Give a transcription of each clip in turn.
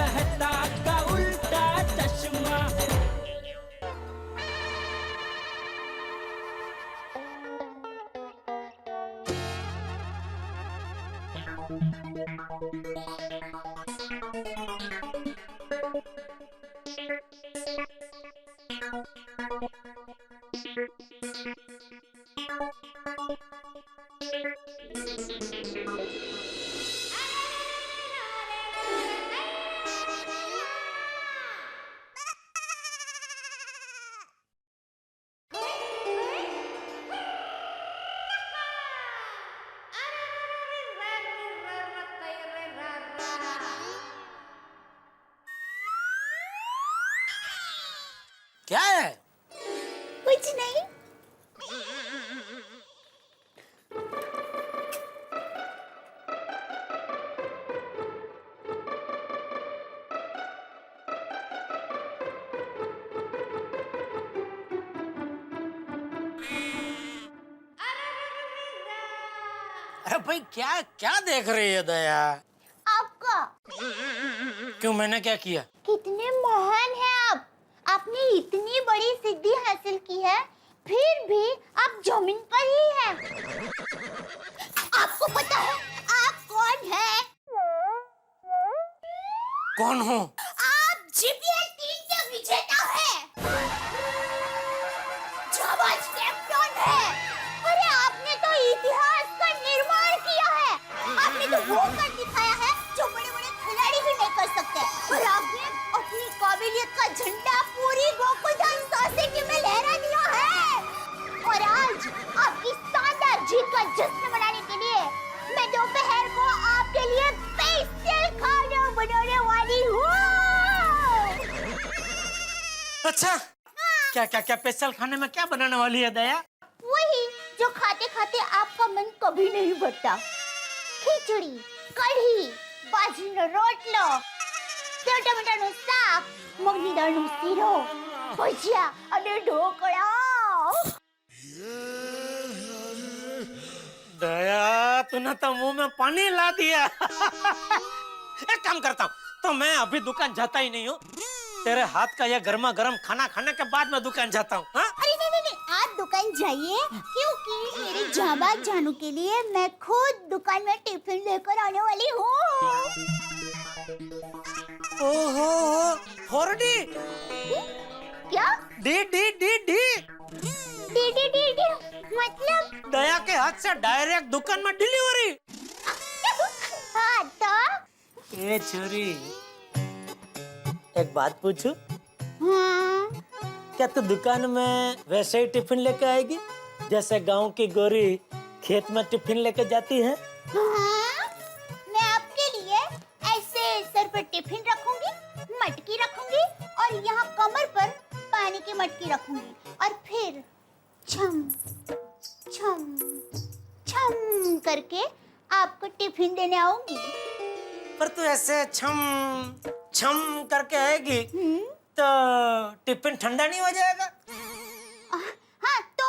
मेहता का उल्टा चश्मा। क्या है? कुछ नहीं। अरे भाई क्या क्या देख रही है दया? आपका क्यों, मैंने क्या किया? कितने महान हैं आप। आपने इतनी बड़ी सिद्धि हासिल की है, फिर भी आप जमीन पर ही हैं। आपको पता है आप कौन हैं? कौन हूँ? आप जीपीएल टीम के विजेता हैं। जाबाज कैप्टन हैं। अरे आपने तो इतिहास का निर्माण किया है। आपने तो वो कर दिखाया है जो बड़े-बड़े खिलाड़ी भी नहीं कर सकते। और आपने अपनी काबिलियत का झंडा पूरी गोकुलधाम सोसाइटी में लहरा दिया है। और आज आपकी शानदार जीत का जश्न मनाने के लिए मैं दोपहर को आपके लिए स्पेशल खाना बनाने वाली हूँ। अच्छा, क्या क्या क्या स्पेशल खाने में क्या बनाने वाली है दया? वही जो खाते खाते आपका मन कभी नहीं भरता। खिचड़ी, कढ़ी, बाजरीનો રોટલો, સેવ ટમેટાનું શાક, મગની દાળનો શીરો, ભજીયા અને ઢોકળા। दया, तूने तो मुंह में पानी ला दिया। एक काम करता हूँ, तो मैं अभी दुकान जाता ही नहीं हूँ। तेरे हाथ का ये गर्मा गर्म खाना खाने के बाद मैं दुकान जाता हूँ। अरे नहीं, आप दुकान जाइए, क्योंकि मेरे जाबाज जानू के लिए मैं खुद दुकान में टिफिन लेकर आने वाली हूँ। ओहो, 4D। क्या? D D D D D मतलब? दया के हाथ से डायरेक्ट दुकान में डिलीवरी। हाँ तो? ए छोरी, एक बात पूछूं? हाँ। क्या तू दुकान में वैसे ही टिफिन लेके आएगी जैसे गांव की गोरी खेत में टिफिन लेके जाती है? हाँ, मैं आपके लिए ऐसे सर पर टिफिन रखूंगी, मटकी रखूंगी और यहाँ कमर पर पानी की मटकी रखूंगी और फिर छम छम छम करके आपको टिफिन देने आऊंगी। पर तू ऐसे छम छम करके आएगी तो टिफिन ठंडा नहीं हो जाएगा? हाँ, तो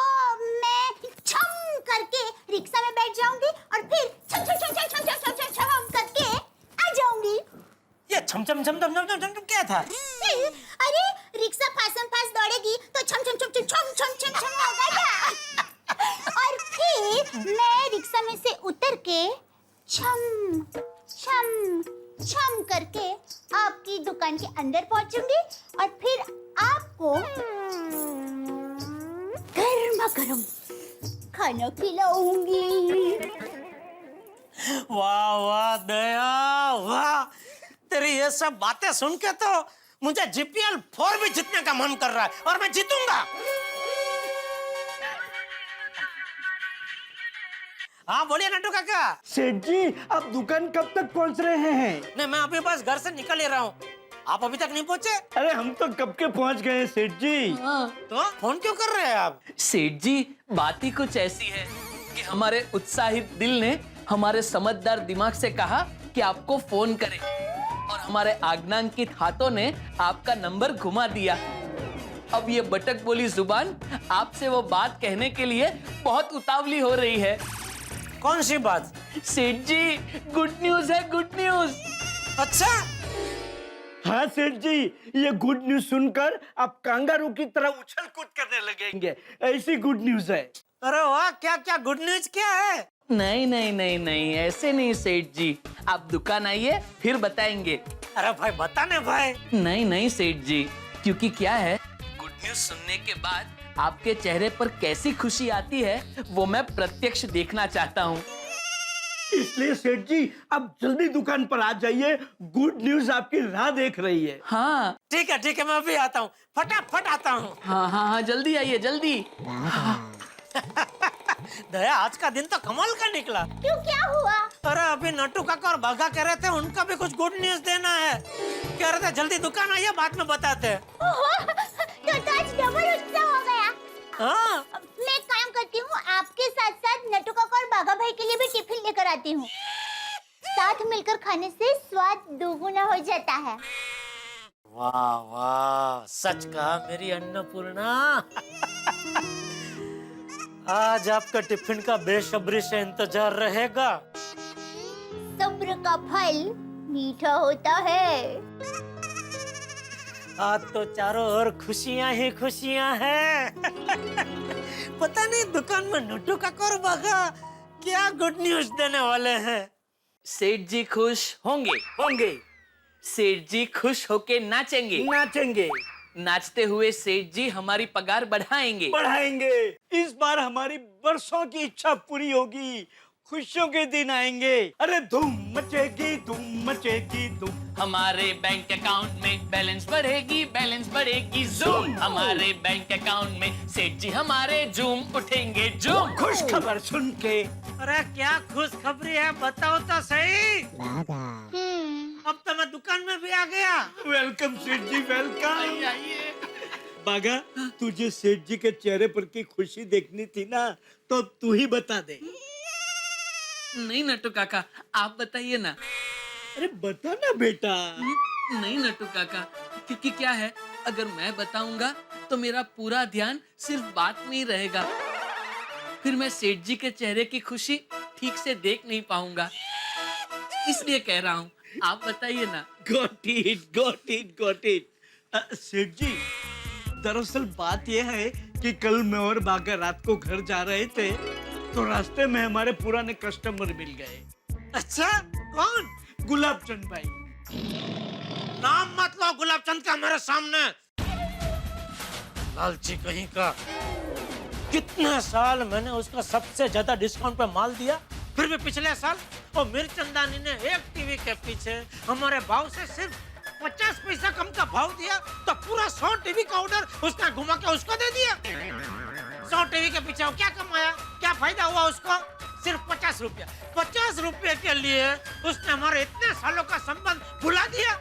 मैं छम करके रिक्शा में बैठ जाऊंगी और फिर छम छम छम छम छम छम छम छम करके आ जाऊंगी। ये छम छम छम छम छम छम क्या था? अरे रिक्शा फासम फास दौड़ेगी तो छम छम छम छम छम छम छम छम होगा क्या? और फिर मैं रिक्शा में से उतर के छम छम छम करके आपकी दुकान के अंदर पहुंचूंगी और फिर आपको गर्मा गर्म खाना खिलाऊंगी। वाह वाह दया वाह, तेरी ये सब बातें सुन के तो मुझे जीपीएल 4 भी जीतने का मन कर रहा है और मैं जीतूंगा। हाँ बोलिए नट्टू काका। सेठ जी, आप दुकान कब तक पहुंच रहे हैं? नहीं, मैं अभी बस घर से निकल ही रहा हूँ। आप अभी तक नहीं पहुँचे? अरे हम तो कब के पहुंच गए हैं सेठ जी। तो फोन क्यों कर रहे हैं आप? सेठ जी, बात ही कुछ ऐसी है कि हमारे उत्साहित दिल ने हमारे समझदार दिमाग से कहा कि आपको फोन करें और हमारे आज्ञांकित हाथों ने आपका नंबर घुमा दिया। अब ये बटक बोली जुबान आपसे वो बात कहने के लिए बहुत उतावली हो रही है। कौन सी बात? सेठ जी, गुड न्यूज है, गुड न्यूज। अच्छा, हाँ सेठ जी, ये गुड न्यूज सुनकर आप कांगारू की तरह उछल कूद करने लगेंगे, ऐसी गुड न्यूज है। अरे वाह, क्या क्या गुड न्यूज क्या है? नहीं नहीं नहीं नहीं, ऐसे नहीं सेठ जी, आप दुकान आइए फिर बताएंगे। अरे भाई बताने भाई। नहीं नहीं सेठ जी, क्योंकि क्या है, गुड न्यूज सुनने के बाद आपके चेहरे पर कैसी खुशी आती है वो मैं प्रत्यक्ष देखना चाहता हूँ। इसलिए सेठ जी आप जल्दी दुकान पर आ जाइए, गुड न्यूज आपकी राह देख रही है। हाँ ठीक है मैं अभी आता हूँ, फटाफट आता हूँ। हाँ हाँ हाँ, जल्दी आइए जल्दी। दया, आज का दिन तो कमाल का निकला। क्यों, क्या हुआ? अरे अभी नट्टू काका और बाघा कह रहे थे उनका भी कुछ गुड न्यूज देना है। कह रहे थे जल्दी दुकान आइए, बाद में बताते हैं। ओहो, तो आज डबल उत्साह हो गया। हाँ मैं एक काम करती हूँ, आपके साथ साथ नट्टू काका और बाघा भाई के लिए भी टिफिन लेकर आती हूँ। साथ मिलकर खाने से स्वाद दोगुना हो जाता है। वाह वाह, सच कहा मेरी अन्नपूर्णा। आज आपका टिफिन का बेसब्री से इंतजार रहेगा। सब्र का फल मीठा होता है। आज तो चारों ओर खुशियां ही खुशियां हैं। पता नहीं दुकान में नट्टू काका और बाघा क्या गुड न्यूज देने वाले हैं। सेठ जी खुश होंगे, होंगे, सेठ जी खुश होके नाचेंगे, नाचेंगे, नाचते हुए सेठ जी हमारी पगार बढ़ाएंगे। बढ़ाएंगे। इस बार हमारी बरसों की इच्छा पूरी होगी, खुशियों के दिन आएंगे। अरे धूम मचेगी, धूम मचेगी, धूम। हमारे बैंक अकाउंट में बैलेंस बढ़ेगी, बैलेंस बढ़ेगी जूम। हमारे बैंक अकाउंट में सेठ जी हमारे झूम उठेंगे, झूम। खुश खबर सुन के। अरे क्या खुश खबरी है, बताओ तो सही। अब तो मैं दुकान में भी आ गया। वेलकम सेठ जी, वेलकम। बागा, तुझे सेठ जी के चेहरे पर की खुशी देखनी थी ना, तो अब तू ही बता दे। नहीं नट्टू काका, आप बताइए ना। अरे बता ना बेटा। नहीं नट्टू काका, क्योंकि क्या है, अगर मैं बताऊंगा तो मेरा पूरा ध्यान सिर्फ बात में ही रहेगा, फिर मैं सेठ जी के चेहरे की खुशी ठीक से देख नहीं पाऊंगा, इसलिए कह रहा हूँ, आप बताइए ना। Got it, got it, got it. सेठ जी, दरअसल बात यह है कि कल मैं और बागा रात को घर जा रहे थे, तो रास्ते में हमारे पुराने कस्टमर मिल गए। अच्छा, कौन? गुलाब चंद भाई। नाम मत लो गुलाब चंद का मेरे सामने, लालची कहीं का। कितने साल मैंने उसका सबसे ज्यादा डिस्काउंट पे माल दिया, फिर भी पिछले साल वो मिर्चंदानी ने एक टीवी के पीछे हमारे भाव से सिर्फ 50 पैसा कम का भाव दिया, तो पूरा 100 टीवी का ऑर्डर उसने घुमा के उसको दे दिया। 100 टीवी के पीछे वो क्या कमाया, क्या फायदा हुआ उसको? सिर्फ 50 रुपया। 50 रुपये के लिए उसने हमारे इतने सालों का संबंध भुला दिया।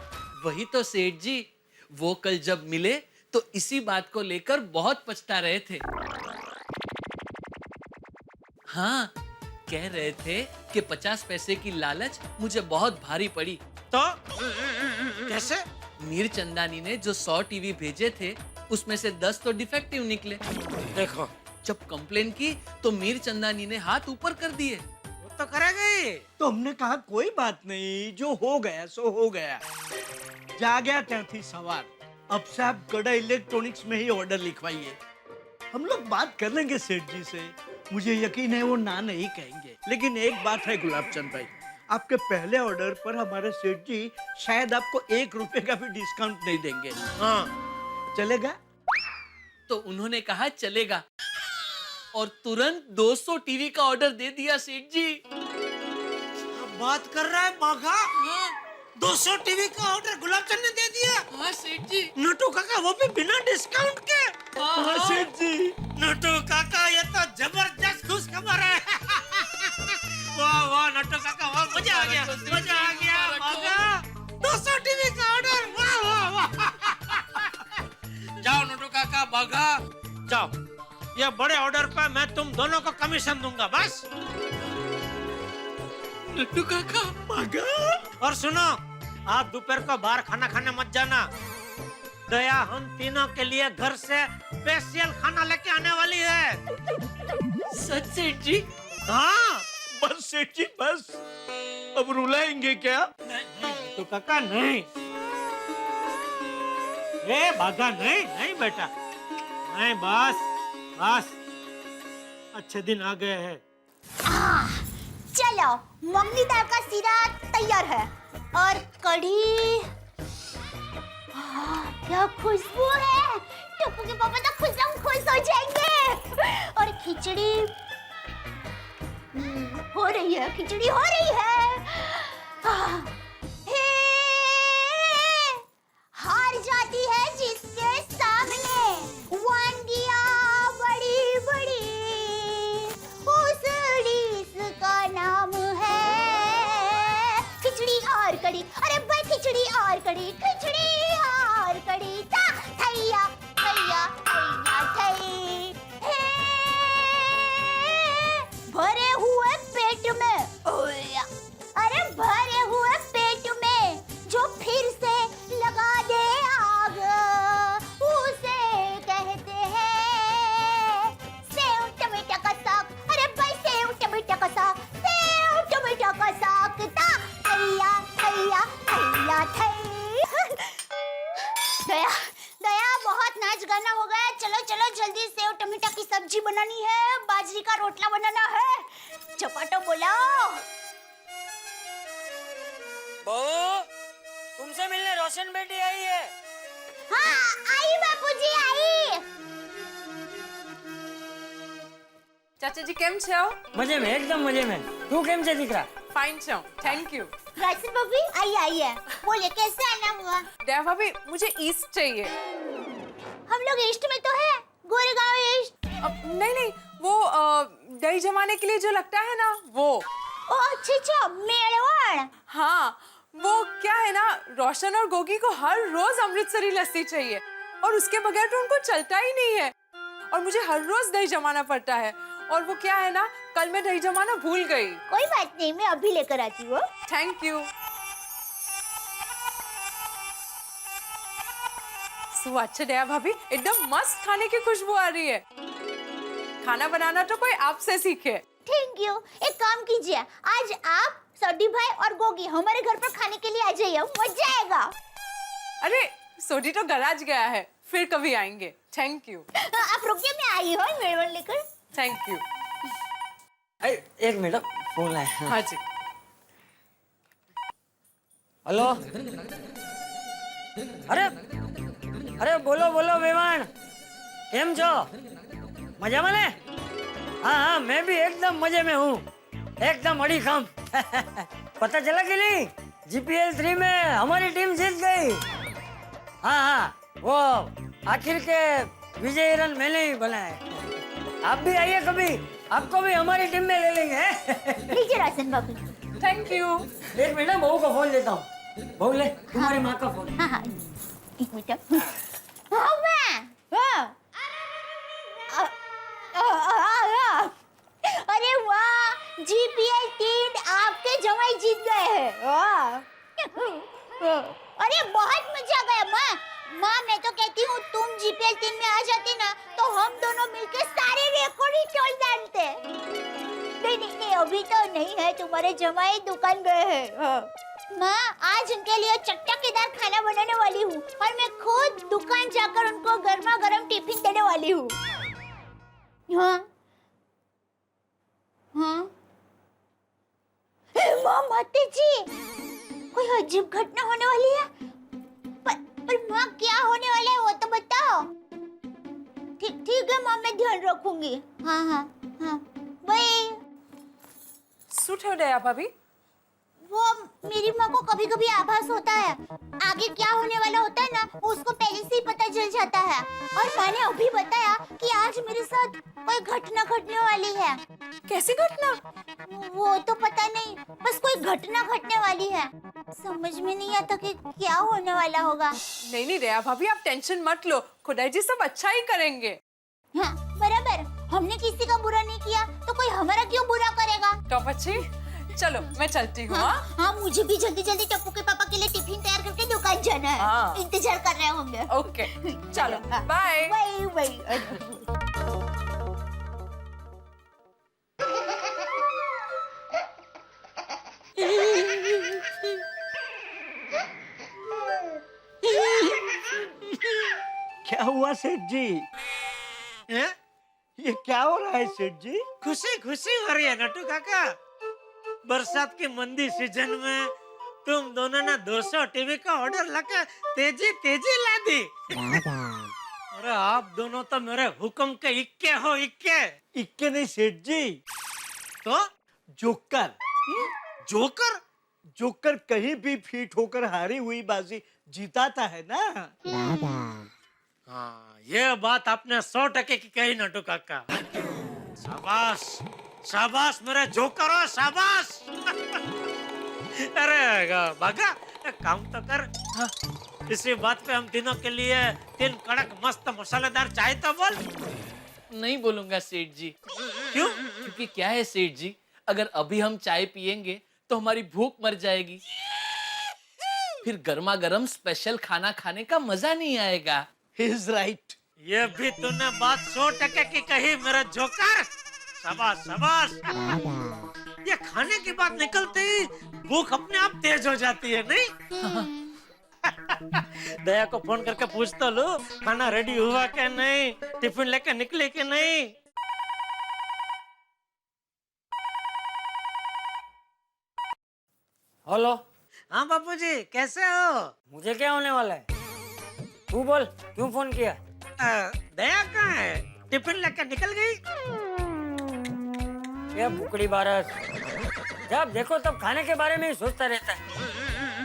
वही तो सेठ जी, वो कल जब मिले तो इसी बात को लेकर बहुत पछता रहे थे। हाँ, कह रहे थे कि 50 पैसे की लालच मुझे बहुत भारी पड़ी। तो कैसे? मीर चंदानी ने जो 100 टीवी भेजे थे, उसमें से 10 तो डिफेक्टिव निकले। देखो, जब कंप्लेन की तो मीर चंदानी ने हाथ ऊपर कर दिए। वो तो करेगा ही। तो हमने कहा कोई बात नहीं, जो हो गया सो हो गया। जा गया थी सवार। अब से आप गड़ा इलेक्ट्रॉनिक्स में ही ऑर्डर लिखवाइए, हम लोग बात कर लेंगे सेठ जी से। मुझे यकीन है वो ना नहीं कहेंगे। लेकिन एक बात है गुलाब चंद भाई, आपके पहले ऑर्डर पर हमारे सेठ जी शायद आपको 1 रुपए का भी डिस्काउंट नहीं देंगे। हाँ, चलेगा? तो उन्होंने कहा चलेगा, और तुरंत 200 टीवी का ऑर्डर दे दिया सेठ जी। अब बात कर रहा है बाघा? 200 टीवी का ऑर्डर गुलाबचंद ने दे दिया। हाँ सेठ जी। नट्टू काका, वो भी बिना डिस्काउंट के। हाँ सेठ जी। नट्टू काका, ये तो जबरदस्त खुश खबर है। वाह वाह नट्टू काका, वाह, मजा आ गया, मजा आ गया। बाघा, 200 टीवी का ऑर्डर, वाह वाह वाह। जाओ नट्टू काका, बाघा, जाओ। ये बड़े ऑर्डर पे मैं तुम दोनों को कमीशन दूंगा, बस। नट्टू काका, बागा। और सुनो, आप दोपहर को बाहर खाना खाने मत जाना। दया हम तीनों के लिए घर से स्पेशल खाना लेके आने वाली है। सच सेठ जी? हाँ, बस सेठ जी बस, अब रुलाएंगे क्या? नहीं, तो काका नहीं। ए बाधा नहीं नहीं बेटा, नहीं बस बस, अच्छे दिन आ गए हैं। चलो मम्मी दाल का सीरा तैयार है और कढ़ी। क्या खुशबू है, टप्पू के पापा तो खुश हो जाएंगे। और खिचड़ी हो रही है, खिचड़ी हो रही है। हे, हार जाती है जिसके सामने वांगियां बड़ी बड़ी, उस डिश का नाम है खिचड़ी और कढ़ी। अरे भाई खिचड़ी और कढ़ी, खिचड़ी और कढ़ी, था थैया थैया थैया थई। भरे हुए पेट में, अरे भरे हुए पेट में जो फिर से लगा दे आग, उसे कहते हैं सेव टमाटर का साग। अरे भाई सेव टमाटर का साग, सेव टमाटर का साग, था थैया थैया थैया थई। दया दया बहुत नाच गाना हो गया, चलो चलो जल्दी सेव टमाटर की सब्जी बनानी है, बाजरी का रोटला बनाना है, चपाटो बोलाओ। बहू, तुमसे मिलने रोशन बेटी आई है। हाँ आई बापूजी आई। चाचा जी केम छे? मजे में, एकदम मजे में। तू केम से दिख रहा? फाइन छे, थैंक यू। राशि भाभी आई है, बोले कैसे आना हुआ? दया भाभी मुझे ईस्ट चाहिए। हम लोग ईस्ट में तो है, गोरेगांव ईस्ट। नहीं वो दही जमाने के लिए जो लगता है ना वो। ओ अच्छा मेड़वाड़। हाँ वो क्या है ना, रोशन और गोगी को हर रोज अमृतसरी लस्सी चाहिए और उसके बगैर तो उनको चलता ही नहीं है, और मुझे हर रोज दही जमाना पड़ता है। और वो क्या है ना, कल मैं दही जमाना भूल गई। कोई बात नहीं, मैं अभी लेकर आती हूँ। Thank you. अच्छा दया भाभी, एकदम मस्त खाने की खुशबू आ रही है। खाना बनाना तो कोई आपसे सीखे। Thank you. एक काम कीजिए, आज आप सोडी भाई और गोगी हमारे घर पर खाने के लिए आ जाइए, मजा आएगा। अरे सोडी तो गराज गया है, फिर कभी आएंगे। Thank you. आप रुकिए, मैं आई हूँ मेड़वाड़ लेकर। Thank you. एक मिनट, फोन आया। हाँ जी। हेलो। अरे बोलो बोलो मेहमान, केम छो? मजा में ने? हाँ मैं भी एकदम मजे में हूँ, एकदम अड़ीखम। पता चला कि नहीं, जीपीएल 3 में हमारी टीम जीत गई। हाँ वो आखिर के विजयी रन मैंने ही बनाए। आप भी आइए कभी, आपको भी हमारी टीम में ले लेंगे। लीजिए राशन बाबू। Thank you. एक मिनट, बहू को फोन देता हूँ। बहू ले, तुम्हारी माँ का फोन। हाँ एक मिनट। हाँ मैं, अरे वाह, जीपीएल 3 आपके जमाई जीत गए हैं। वाह, अरे बहुत मजा आ गया। माँ मैं तो कहती हूँ तुम जीपीएल 3 में आ जाती ना, तो हम दोनों मिलके सारे रिकॉर्ड ही तोड़ डालते। नहीं अभी तो नहीं है, तुम्हारे जमाई दुकान गए हैं। माँ आज उनके लिए चटकेदार खाना बनाने वाली हूँ, और मैं खुद दुकान जाकर उनको गर्मा गर्म टिफिन देने वाली हूँ। हाँ माँ माते जी, कोई अजीब घटना होने वाली है। पर माँ क्या होने वाला है वो तो बताओ। ठीक है माँ, मैं ध्यान रखूंगी। हाँ भाई। सूट हो दया भाभी? वो मेरी माँ को कभी कभी आभास होता है, आगे क्या होने वाला होता है ना, वो उसको पहले से ही पता चल जाता है। और माँ ने अभी बताया कि आज मेरे साथ कोई घटना घटने वाली है। कैसी घटना? वो तो पता नहीं, बस कोई घटना घटने वाली है। समझ में नहीं आता कि क्या होने वाला होगा। नहीं दया भाभी, आप टेंशन मत लो, खुदाई जी सब अच्छा ही करेंगे। हाँ बराबर, हमने किसी का बुरा नहीं किया तो कोई हमारा क्यों बुरा करेगा। टॉप अच्छी, चलो मैं चलती हूँ। हाँ मुझे भी जल्दी जल्दी टप्पू के पापा के लिए टिफिन तैयार करके दुकान जाना है। हाँ। इंतजार कर रहे होंगे। ओके चलो बाय। बाय। क्या हुआ सेठ जी? हैं? ये क्या हो रहा है सेठ जी? खुशी खुशी हो रही है नटू काका। बरसात की मंदी सीजन में तुम दोनों ने 200 टीवी का ऑर्डर लगा तेजी तेजी ला दी। अरे आप दोनों तो मेरे हुक्म के इक्के हो, इक्के। इक्के नहीं सेठ जी, तो जोकर। जोकर? जोकर कहीं भी फिट होकर हारी हुई बाजी जीताता है ना। हाँ, ये बात आपने 100% की कही नटू काका। शाबाश शाबाश मेरे जोकर हो, शाबाश। अरे बागा एक काम तो कर। हाँ, इसी बात पे हम तीनों के लिए 3 कड़क मस्त मसालेदार चाय तो बोल। नहीं बोलूंगा सेठ जी। क्यों? क्योंकि क्या है सेठ जी, अगर अभी हम चाय पियेंगे तो हमारी भूख मर जाएगी, फिर गर्मा गर्म स्पेशल खाना खाने का मजा नहीं आएगा। He is right. ये भी तूने बात 100% की कही मेरा जोकर। शाबाश शाबाश। ये खाने की बात निकलते ही भूख अपने आप तेज हो जाती है नहीं? दया को फोन करके पूछ तो लो खाना रेडी हुआ क्या नहीं, टिफिन लेके निकले कि नहीं। हेलो। हाँ बापूजी कैसे हो? मुझे क्या होने वाला है? तू बोल, क्यों फोन किया? दया कहाँ है? टिफिन लेके निकल गई? ये बुकड़ी बारस, जब देखो तब खाने के बारे में ही सोचता रहता है।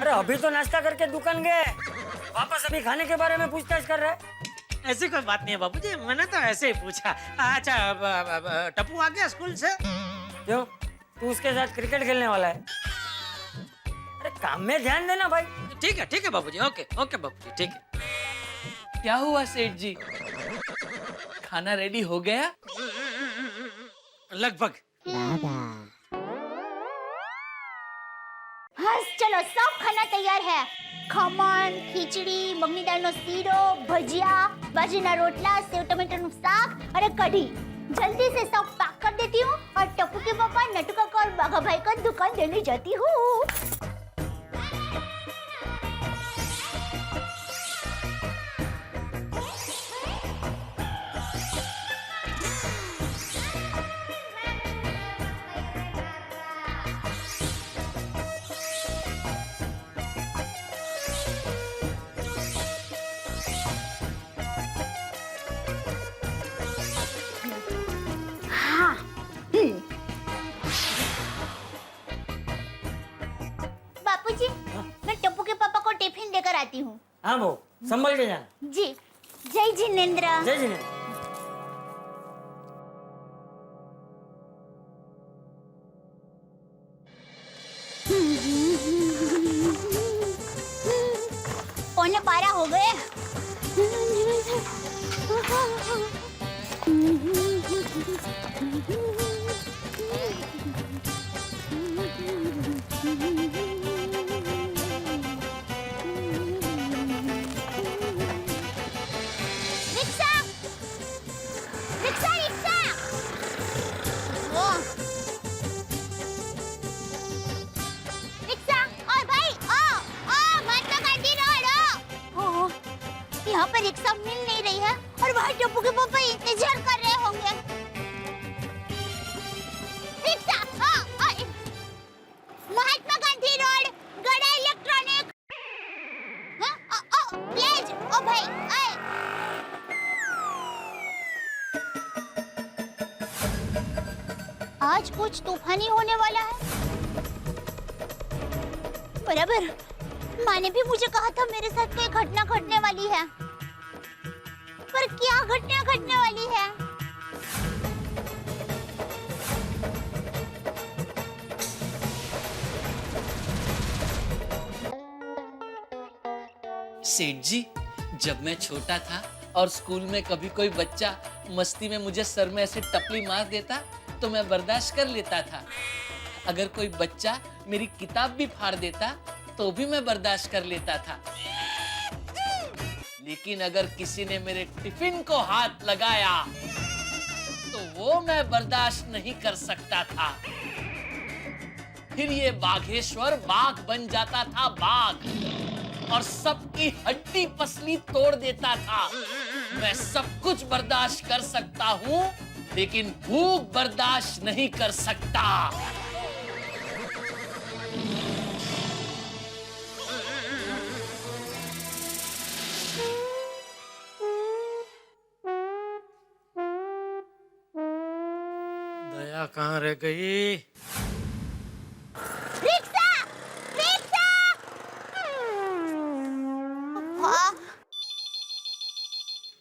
अरे अभी तो नाश्ता करके दुकान गए, वापस अभी खाने के बारे में पूछताछ कर रहा है। ऐसी कोई बात नहीं है बापूजी, मैंने तो ऐसे ही पूछा। अच्छा टप्पू आ गया स्कूल से? क्यों, तू उसके साथ क्रिकेट खेलने वाला है? अरे काम में ध्यान देना भाई। ठीक है बापूजी, ओके ओके बापूजी, ठीक है। क्या हुआ सेठ जी, खाना रेडी हो गया? लगभग। हाँ चलो, सब खाना तैयार है। खमण, खीचड़ी, मगनी दाळનો શીરો, भजिया, बाजरीના रोटला, सेव टमाटरનું શાક और कढ़ी। जल्दी से सब पैक कर देती हूँ और टप्पू के पापा, नटू काका और बाघा भाई का दुकान देने जाती हूँ। बापूजी, मैं टप्पू के पापा को टिफिन देकर आती हूँ। हाँ वो संभल के जाना। जी, जय जिनेंद्र। जय जिने। पौने 12 हो गए। Rickshaw, rickshaw, rickshaw. ओ, रिक्शा, और भाई, महात्मा गांधी रोड। ओ, यहाँ पर रिक्शा मिल नहीं रही है और वहाँ टप्पू के पापा इंतजार कर रहे होंगे। रिक्शा, महात्मा गांधी रोड, गड़ा इलेक्ट्रॉनिक। प्लीज, ओ भाई, आज कुछ तूफानी होने वाला है। बराबर, माँ ने भी मुझे कहा था मेरे साथ कोई घटना घटने वाली है, पर क्या घटना घटने वाली है? सेठ जी, जब मैं छोटा था और स्कूल में कभी कोई बच्चा मस्ती में मुझे सर में ऐसे टपली मार देता तो मैं बर्दाश्त कर लेता था। अगर कोई बच्चा मेरी किताब भी फाड़ देता तो भी मैं बर्दाश्त कर लेता था, लेकिन अगर किसी ने मेरे टिफिन को हाथ लगाया तो वो मैं बर्दाश्त नहीं कर सकता था। फिर ये बाघेश्वर बाघ बन जाता था, बाघ, और सबकी हड्डी पसली तोड़ देता था। मैं सब कुछ बर्दाश्त कर सकता हूँ, लेकिन भूख बर्दाश्त नहीं कर सकता। दया कहाँ रह गई? रिक्शा रिक्शा वाह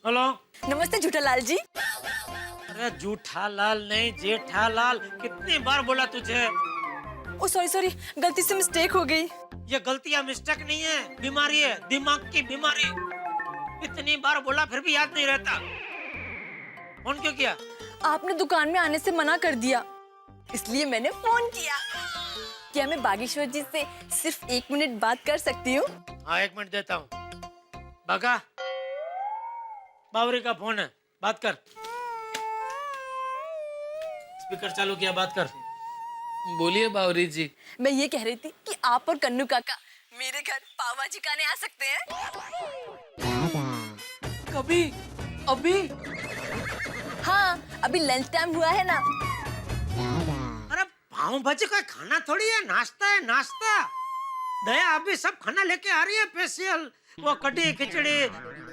हेलो। नमस्ते झूठालाल जी। अरे जूठालाल नहीं, जेठालाल। कितनी बार बोला तुझे? ओ सॉरी सॉरी, गलती से मिस्टेक हो गई। ये गलती या मिस्टेक नहीं है, बीमारी है, दिमाग की बीमारी। इतनी बार बोला फिर भी याद नहीं रहता। फोन क्यों किया? आपने दुकान में आने से मना कर दिया, इसलिए मैंने फोन किया। क्या मैं बागेश्वर जी से सिर्फ 1 मिनट बात कर सकती हूँ? हाँ 1 मिनट देता हूँ। बागा, बावरी का फोन है, बात कर। स्पीकर चालू किया, बात कर। बोलिए बावरी जी। मैं ये कह रही थी कि आप और कन्नू काका मेरे घर पाव भाजी खाने आ सकते हैं। कभी? अभी? हाँ, अभी लंच टाइम हुआ है ना। अरे पाव भाजी का खाना थोड़ी है, नाश्ता है, नाश्ता। दया अभी सब खाना लेके आ रही है स्पेशल। वो कढ़ी खिचड़ी,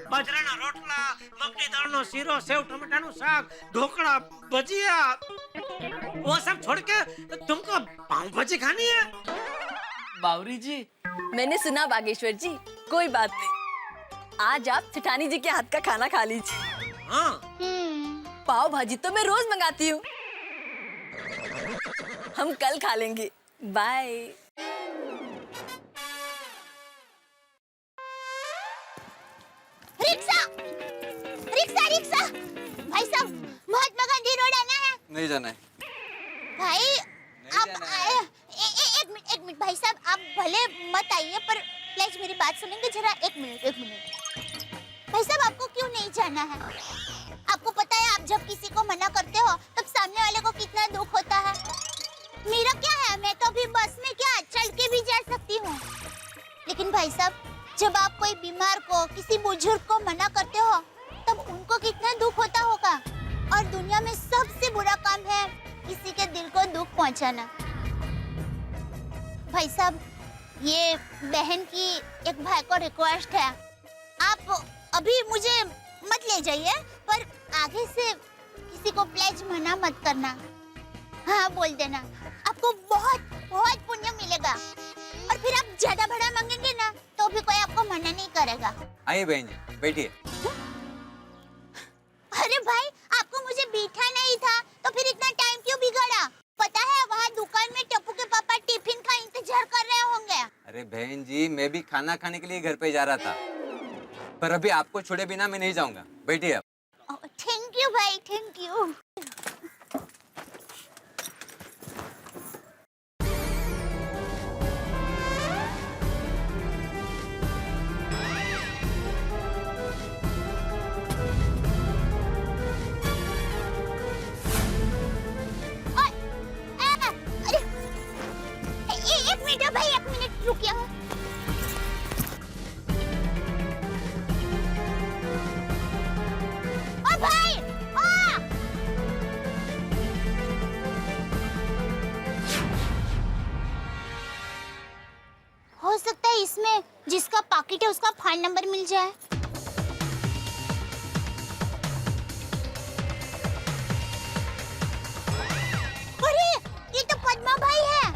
बाजराना रोटला, मकनी दाळनो सीरो, सेव टमाटाનું શાક, ढोकळा, भजिया, वो सब छोड़ के तुमको पाव भाजी खानी है? बावरी जी, मैंने सुना बागेश्वर जी, कोई बात नहीं, आज आप सेठानी जी के हाथ का खाना खा लीजिए। हाँ। पाव भाजी तो मैं रोज मंगाती हूँ। हम कल खा लेंगे। बाय। रिक्शा रिक्शा रिक्शा भाई साहब, महात्मा गांधी रोड आना है। नहीं जाना है। भाई आप जाना है। एक मिनट भाई साहब, आप भले मत आइए पर प्लीज मेरी बात सुनेंगे जरा। एक मिनट भाई साहब, आपको क्यों नहीं जाना है? आपको पता है आप जब किसी को मना करते हो तब सामने वाले को कितना दुख होता है। मेरा क्या है, मैं तो अभी बस में क्या चल के भी जा सकती हूँ। लेकिन भाई साहब, जब आप कोई बीमार को, किसी बुजुर्ग को मना करते हो तब उनको कितना दुख होता होगा। और दुनिया में सबसे बुरा काम है किसी के दिल को दुख पहुंचाना। भाई साहब, ये बहन की एक भाई को रिक्वेस्ट है, आप अभी मुझे मत ले जाइए पर आगे से किसी को प्लीज मना मत करना। हाँ बोल देना, आपको बहुत बहुत पुण्य मिलेगा। और फिर आप ज्यादा भाड़ा मांगेंगे ना तो भी कोई आपको मना नहीं करेगा। आइए बहन जी, बैठिए। अरे भाई, आपको मुझे बैठा नहीं था तो फिर इतना टाइम क्यों बिगाड़ा? पता है वहाँ दुकान में टप्पू के पापा टिफिन का इंतजार कर रहे होंगे। अरे बहन जी, मैं भी खाना खाने के लिए घर पे जा रहा था, पर अभी आपको छोड़े बिना मैं नहीं जाऊंगा। बैठिए आप। थैंक यू भाई, थैंक यू। एक मिनट भाई, एक मिनट रुकिए। ओ भाई, ओ! हो सकता है इसमें जिसका पाकिट है उसका फोन नंबर मिल जाए। अरे ये तो पद्मा भाई है।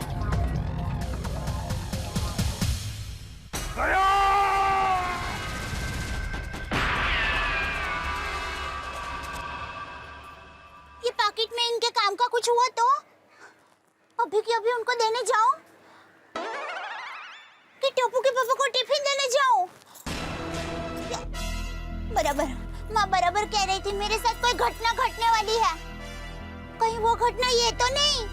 ये पैकेट में इनके काम का कुछ हुआ तो अभी के अभी उनको देने जाऊं कि टप्पू के पापा को टिफिन देने जाऊं? बराबर, माँ बराबर कह रही थी मेरे साथ कोई घटना घटने वाली है। कहीं वो घटना ये तो नहीं?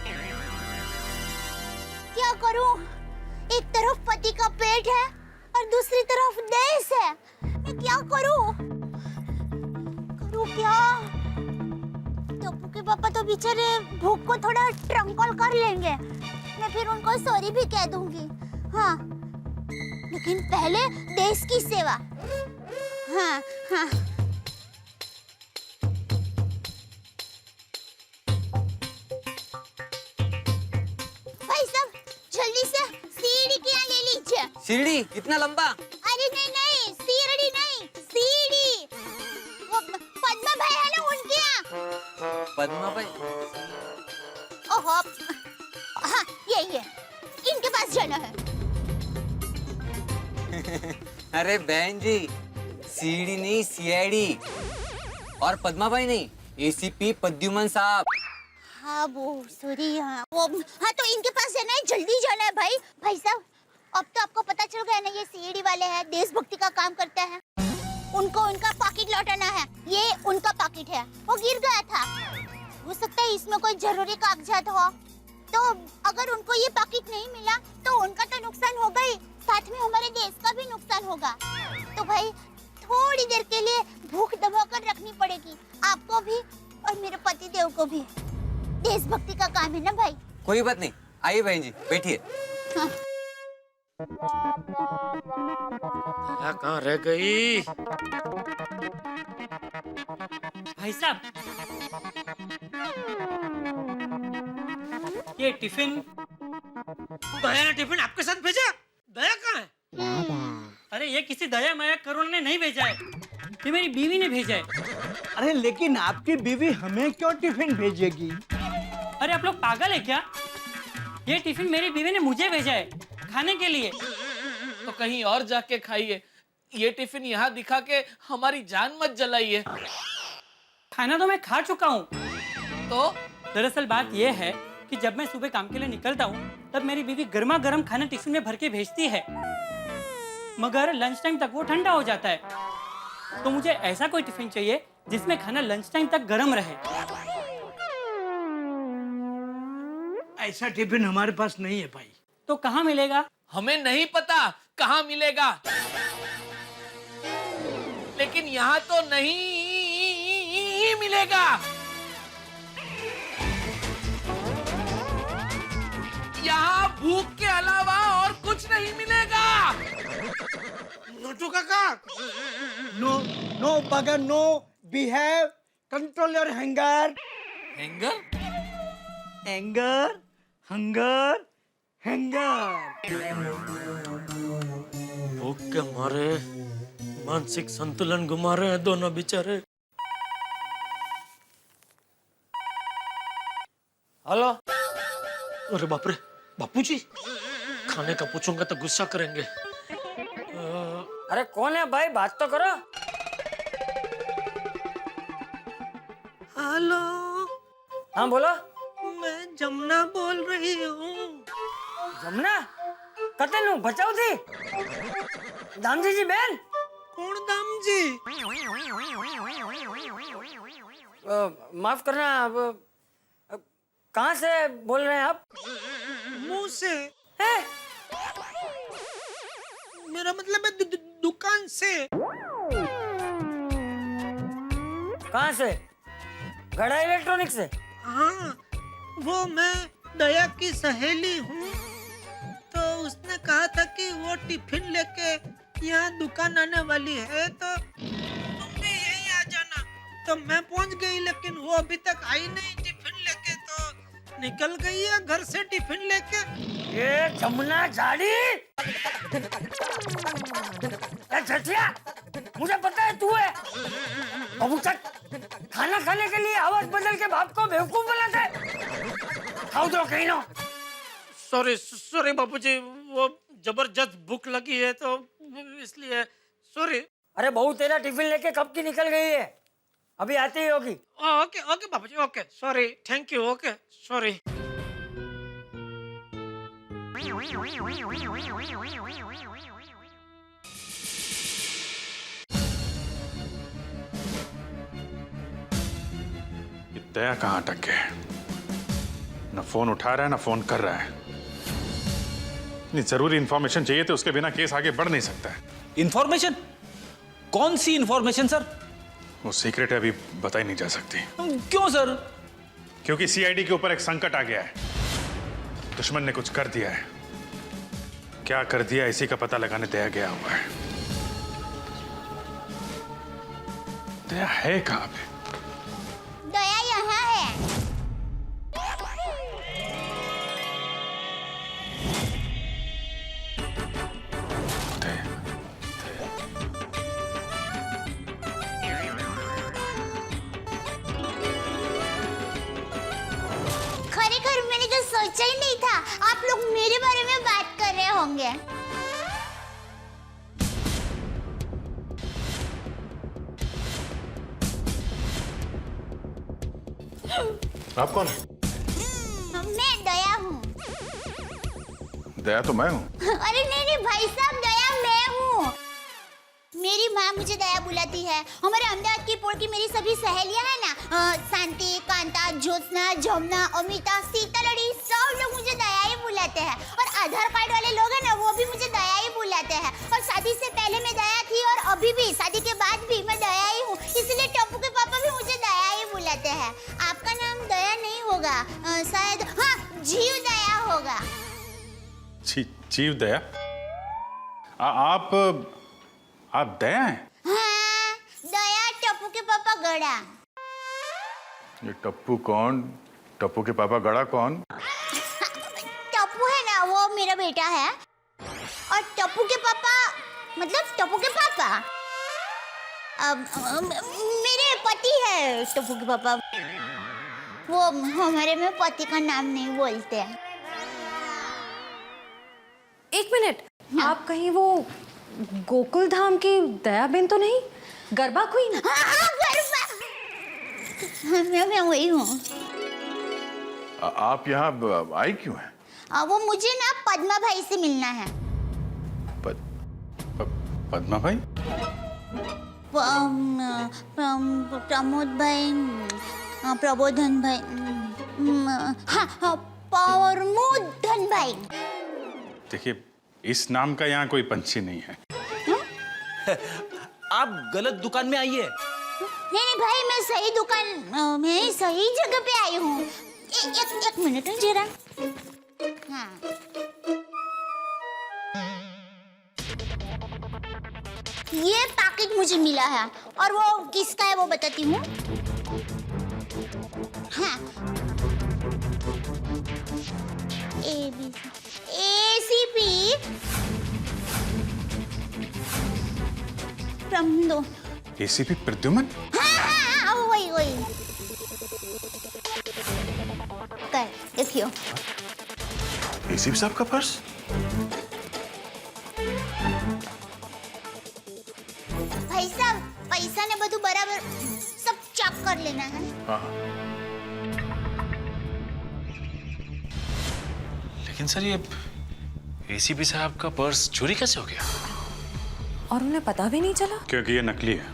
क्या करूं? एक तरफ पति का पेट है और दूसरी तरफ देश है। मैं क्या करूं? करूं क्या? टप्पू के पापा तो बेचारे भूख को थोड़ा ट्रंकल कर लेंगे, मैं फिर उनको सॉरी भी कह दूंगी। हाँ, लेकिन पहले देश की सेवा। हाँ हाँ, सीढ़ी इतना लंबा? अरे नहीं नहीं, सीढ़ी नहीं, सीढ़ी। वो पद्मा भाई है ना, उनके यहाँ। पद्मा भाई? ओहो, हाँ यही है, इनके पास जाना है। अरे बहन जी, सीढ़ी नहीं सीआईडी। और पद्मा भाई नहीं, एसीपी प्रद्युमन साहब। हाँ वो सॉरी, हाँ वो, हाँ तो इनके पास जाना है, जल्दी जाना है भाई। भाई साहब अब तो आपको पता चल गया ना, ये सीआईडी वाले हैं, देशभक्ति का काम करते हैं। उनको उनका पाकिट लौटाना है। ये उनका पाकिट है, वो गिर गया था। हो सकता है इसमें कोई जरूरी कागजात हो, तो अगर उनको ये पाकिट नहीं मिला तो उनका तो नुकसान होगा ही, साथ में हमारे देश का भी नुकसान होगा। तो भाई थोड़ी देर के लिए भूख दबा कर रखनी पड़ेगी, आपको भी और मेरे पति देव को भी। देशभक्ति का काम है ना भाई। कोई बात नहीं, आइए बहन जी बैठिए। हाँ। कहाँ रह गई? भाई साहब, ये टिफिन। दया ने टिफिन आपके साथ भेजा? दया कहाँ है? अरे ये किसी दया माया करुणा ने नहीं भेजा है, ये मेरी बीवी ने भेजा है। अरे लेकिन आपकी बीवी हमें क्यों टिफिन भेजेगी? अरे आप लोग पागल है क्या? ये टिफिन मेरी बीवी ने मुझे भेजा है खाने के लिए। तो कहीं और जाके खाइए, ये टिफिन यहाँ दिखा के हमारी जान मत जलाइए। खाना तो मैं खा चुका हूँ। तो दरअसल बात ये है कि जब मैं सुबह काम के लिए निकलता हूँ तब मेरी बीवी गर्मा गर्म खाना टिफिन में भर के भेजती है, मगर लंच टाइम तक वो ठंडा हो जाता है। तो मुझे ऐसा कोई टिफिन चाहिए जिसमें खाना लंच टाइम तक गर्म रहे। ऐसा टिफिन हमारे पास नहीं है भाई। तो कहाँ मिलेगा? हमें नहीं पता कहाँ मिलेगा, लेकिन यहाँ तो नहीं मिलेगा। यहाँ भूख के अलावा और कुछ नहीं मिलेगा। नोटू काका, नो नो बगैर no, behave, control your hanger. Hanger? Anger, hunger, hanger. भूख के मारे मानसिक संतुलन गुमा रहे हैं दोनों बेचारे। हेलो। अरे बाप रे, बापूजी, खाने का पूछूंगा तो गुस्सा करेंगे। अरे कौन है भाई, बात तो करो। हेलो, हाँ बोलो। मैं जमुना बोल रही हूँ। जमुना कते नु बचाओ थी दामजी जी बहन। कौन दाम जी? माफ करना, कहाँ से बोल रहे हैं आप? मुंह से। हैं? मेरा मतलब है दुकान से। कहाँ से? गड़ा इलेक्ट्रॉनिक से? हाँ, वो मैं दया की सहेली हूँ, तो उसने कहा था कि वो टिफिन लेके यहाँ दुकान आने वाली है, तो तुम भी यहीं आ जाना। तो मैं पहुँच गई, लेकिन वो अभी तक आई नहीं टिफिन लेके, तो निकल गई है घर से टिफिन लेके। ये जमुना झाड़ी, झटिया, मुझे पता है तू है। अब तक खाना खाने के लिए आवाज बदल के बाप को बेवकूफ बनाता है। खाओ तो कहीं ना। सॉरी बापूजी, वो जबरदस्त भूख लगी है तो इसलिए सॉरी। अरे बहू तेरा टिफिन लेके कब की निकल गई है, अभी आती ही होगी। Okay Bapuji, okay, sorry, thank you, okay, sorry. Daya कहाँ अटक गया है? न फोन उठा रहा है, न फोन कर रहा है। इतनी जरूरी इंफॉर्मेशन चाहिए तो उसके बिना केस आगे बढ़ नहीं सकता है। इंफॉर्मेशन? कौन सी इंफॉर्मेशन सर? वो सीक्रेट है, अभी बताई नहीं जा सकती। क्यों सर? क्योंकि सीआईडी के ऊपर एक संकट आ गया है। दुश्मन ने कुछ कर दिया है। क्या कर दिया इसी का पता लगाने दया गया हुआ है। दया है कहाँ पे? दया यहाँ है। आप कौन है? मैं दया हूँ। दया तो मैं हूँ। अरे नहीं भाई साहब, दया मैं हूँ। मेरी माँ मुझे दया बुलाती है। हमारे अहमदाबाद की पोर की मेरी सभी सहेलियां हैं ना, शांति, कांता, ज्योत्सना, जमुना, अमिता, सीतालड़ी, सब लोग मुझे दया ही बुलाते हैं। और आधार कार्ड वाले लोग हैं ना, वो भी मुझे दया ही बुलाते हैं। और शादी से पहले मैं दया थी और अभी भी, शादी के बाद भी मैं दया ही हूँ। इसलिए टप्पू के पापा भी मुझे दया ही बुलाते हैं। आपका नाम दया नहीं होगा, शायद हाँ जीव दया होगा। जीव दया? आप दया हैं? हाँ, दया टप्पू के पापा गड़ा। ये टप्पू कौन? टप्पू के पापा गड़ा कौन? टप्पू है ना, वो मेरा बेटा है। और टप्पू के पापा मतलब टप्पू के पापा मेरे पति है। टप्पू के पापा वो हमारे में पति का नाम नहीं बोलते हैं। एक मिनट, आप कहीं वो गोकुल धाम की दयाबेन तो नहीं? गरबा क्वीन? हाँ, गरबा। मैं वही हूँ। आप यहाँ आई क्यों हैं? वो मुझे ना पद्मा भाई से मिलना है। पद्मा भाई? प्रमोद भाई, प्रबोधन भाई, हाँ प्रमोदन भाई। देखिए, इस नाम का यहाँ कोई पंछी नहीं है। आप गलत दुकान में आई है। नहीं भाई, मैं सही दुकान, मैं सही जगह पे आई हूँ। एक मिनट जरा। हाँ, ये पैकेट मुझे मिला है और वो किसका है वो बताती हूँ। हाँ, ACP प्रमदो। ACP प्रद्युमन? हाँ, वही। देखियो। ACP साहब का पर्स? भाई साहब, पैसा ने બધું बराबर सब चेक कर लेना है। हाँ। लेकिन सर, ये ACP साहब का पर्स चोरी कैसे हो गया? और उन्हें पता भी नहीं चला? क्योंकि ये नकली है।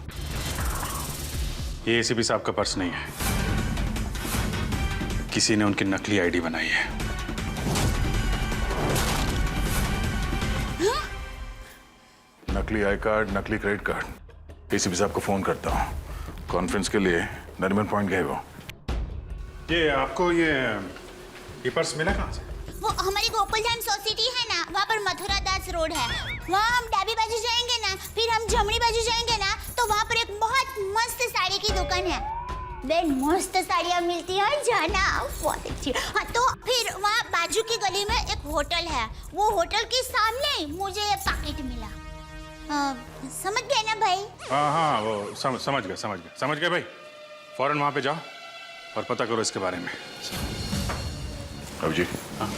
ये ACP साहब का पर्स नहीं है। किसी ने उनकी नकली आईडी बनाई है। नकली आई कार्ड, नकली क्रेडिट कार्ड। ACP साहब को फोन करता हूँ। कॉन्फ्रेंस के लिए नरीमन पॉइंट गए वो। ये आपको ये पर्स मिला कहाँ से? वो हमारी गोकुलधाम सोसाइटी है ना, वहाँ पर मथुरा दास रोड है। वहाँ हम डाबी बाजू जाएंगे ना, फिर हम जमनी बाजू जाएंगे ना, तो वहाँ पर एक बहुत मस्त साड़ी की दुकान है। बेन मस्त साड़ियाँ मिलती हैं, जाना बहुत अच्छी। हाँ, तो फिर वहाँ बाजू की गली में एक होटल है। वो होटल के सामने मुझे ये पैकेट मिला। समझ गए ना भाई? हाँ, वो समझ गए भाई। फौरन वहाँ पे जाओ और पता करो इसके बारे में। अब जी। हाँ,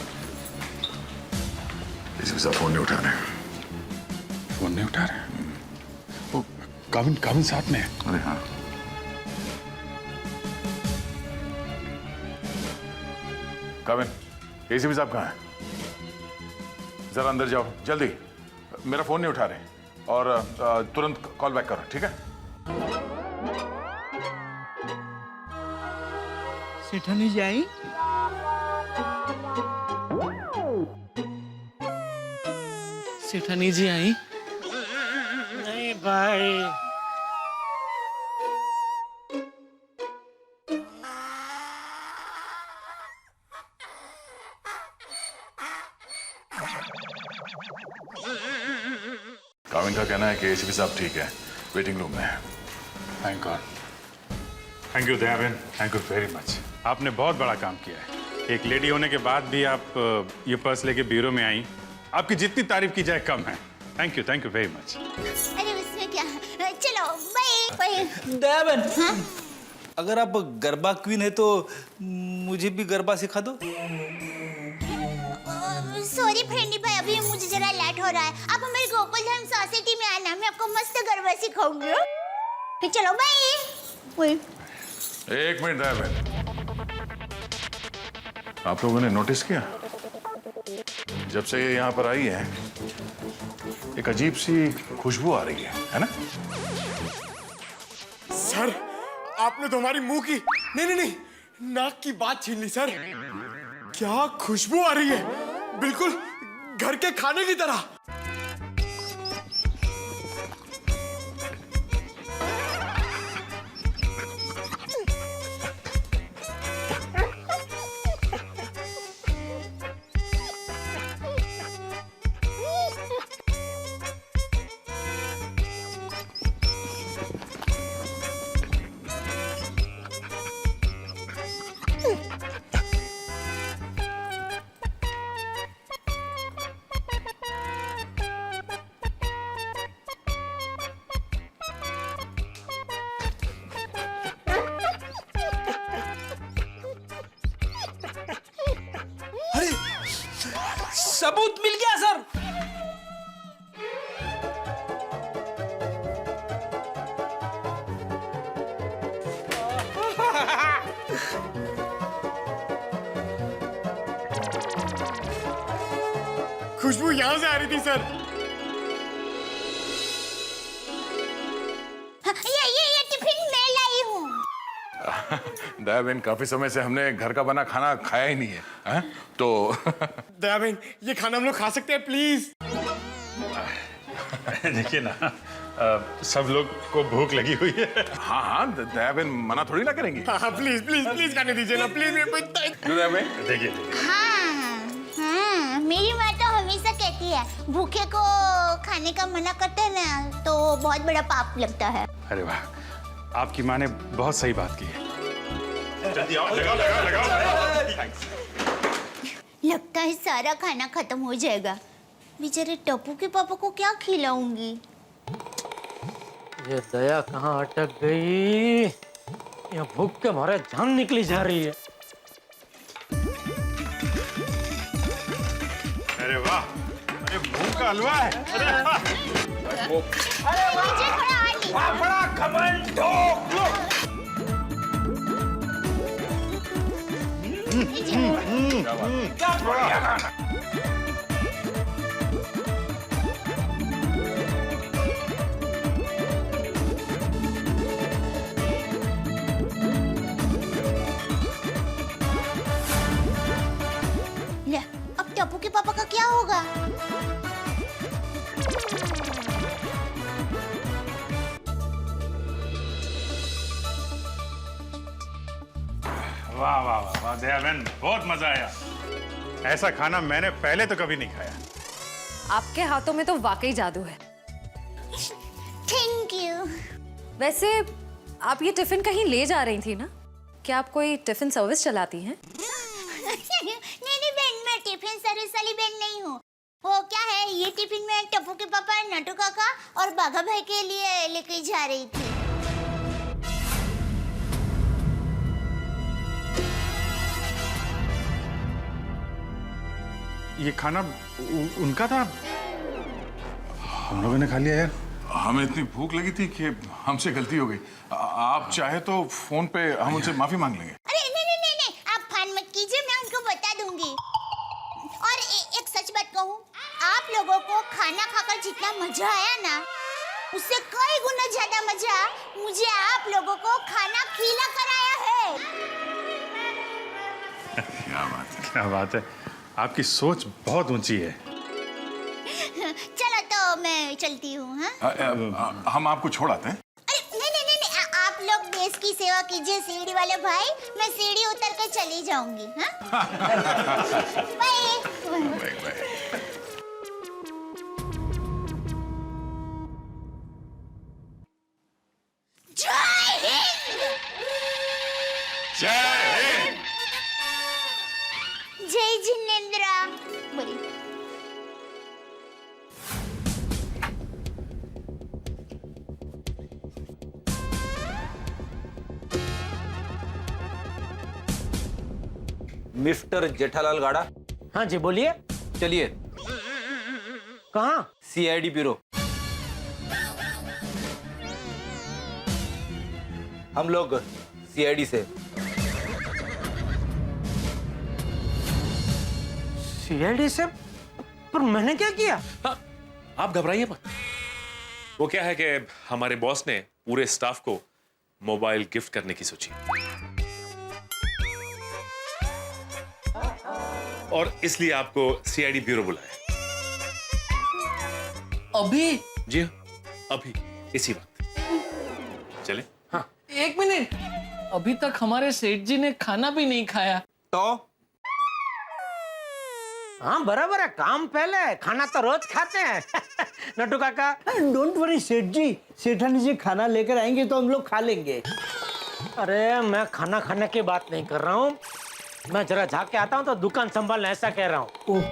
ACP साहब फोन नहीं उठा रहे। फोन नहीं उठा रहे? वो काविन साथ में है। अरे हाँ। काविन, ACP साहब कहाँ हैं? जरा अंदर जाओ जल्दी। मेरा फोन नहीं उठा रहे और तुरंत कॉल बैक करो, ठीक है? सेठानी जी आई? सेठानी जी आई? नहीं भाई, काविन का कहना है कि ACP साहब ठीक है, वेटिंग रूम में है। Thank God. Thank you Dayaben, thank you very much. आपने बहुत बड़ा काम किया है। एक लेडी होने के बाद भी आप ये पर्स लेके ब्यूरो में आई। आपकी जितनी तारीफ की जाए कम है। Thank you very much. अरे उसमें क्या, चलो बाय। दयाबेन, अगर आप गरबा क्वीन है तो मुझे भी गरबा सिखा दो। सॉरी फ्रेंडी भाई, अभी मुझे जरा लेट हो रहा है। आप हमारी गोकुलधाम सोसाइटी में आना, मैं आपको मस्त गरबा सिखाऊंगी। फिर चलो बाय। एक मिनट दयाबेन, आप लोगों ने नोटिस किया, जब से ये यहाँ पर आई है एक अजीब सी खुशबू आ रही है ना? सर, आपने तो हमारी मुंह की नहीं नाक की बात छीन ली सर। क्या खुशबू आ रही है, बिल्कुल घर के खाने की तरह। सबूत मिल गया सर। खुशबू यहां से आ रही थी सर। ये टिफिन मैं लाई हूँ। दया बहन, काफी समय से हमने घर का बना खाना खाया ही नहीं है, हैं? तो दया बहन, ये खाना हम लोग खा सकते हैं प्लीज? देखिए ना, सब लोग को भूख लगी हुई है। हाँ हाँ, दया बहन मना थोड़ी ना करेंगी। हाँ प्लीज प्लीज प्लीज खाने दीजिए ना प्लीज। दया बहन देखिए, हाँ, मेरी माँ तो हमेशा कहती है भूखे को खाने का मना करते हैं ना तो बहुत बड़ा पाप लगता है। अरे वाह, आपकी माँ ने बहुत सही बात की है। जल्दी आओ, लगाओ। लगता है सारा खाना खत्म हो जाएगा। बेचारे टप्पू के पापा को क्या खिलाऊंगी? ये दया कहाँ अटक गई? ये भूख के मारे जान निकली जा रही है। अरे वाह, अरे मूंग का हलवा है। मुझे थोड़ा और ली। बड़ा घमंड हो। क्या बढ़िया खाना। ले, अब टप्पू के पापा का क्या होगा? वाह वाह वाह वाह दया बहन, बहुत मजा आया। ऐसा खाना मैंने पहले तो कभी नहीं खाया। आपके हाथों में तो वाकई जादू है। Thank you. वैसे आप ये टिफिन कहीं ले जा रही थी ना? क्या आप कोई टिफिन सर्विस चलाती हैं? नहीं बहन, मैं टिफिन सर्विस वाली बहन नहीं हूँ। वो क्या है, ये टिफिन मैं टप्पू के पापा, नटू काका और बाघा भाई के लिए लेके जा रही थी। ये खाना उनका था, हम लोगों ने खा लिया यार। हमें इतनी भूख लगी थी कि हमसे गलती हो गई। आप चाहे तो फोन पे हम उनसे माफी मांग लेंगे। अरे नहीं, आप फोन मत कीजिए, मैं उनको बता दूंगी। और एक सच बात कहूँ, आप लोगों को खाना खाकर जितना मजा आया ना, उससे कई गुना ज्यादा मजा मुझे आप लोगों को खाना खिला कर आया है। क्या बात है, क्या बात है। आपकी सोच बहुत ऊंची है। चलो तो मैं चलती हूँ। हाँ, हम आपको छोड़ आते हैं। अरे नहीं, आप लोग देश की सेवा कीजिए सीढ़ी वाले भाई, मैं सीढ़ी उतर के चली जाऊंगी। हाँ? बाय। बाय। जय हिंद। जय हिंद। जय जिनेंद्रा। बोली। मिस्टर जेठालाल गाड़ा, हाँ जी बोलिए। चलिए। कहाँ? CID bureau. हम लोग सीआईडी से। सीआईडी से? पर मैंने क्या किया? हाँ, आप घबराइए मत। वो क्या है कि हमारे बॉस ने पूरे स्टाफ को मोबाइल गिफ्ट करने की सोची और इसलिए आपको सीआईडी ब्यूरो बुलाया। अभी? जी हाँ, अभी इसी वक्त। चले? हाँ। 1 मिनट, अभी तक हमारे सेठ जी ने खाना भी नहीं खाया। तो हाँ बराबर है, काम पहले, खाना तो रोज खाते हैं। नट्टू काका। डोंट वरी सेठ जी, सेठानी जी खाना लेकर आएंगे तो हम लोग खा लेंगे। अरे मैं खाना खाने की बात नहीं कर रहा हूँ, मैं जरा जाके आता हूँ तो दुकान संभालना, ऐसा कह रहा हूँ। ओह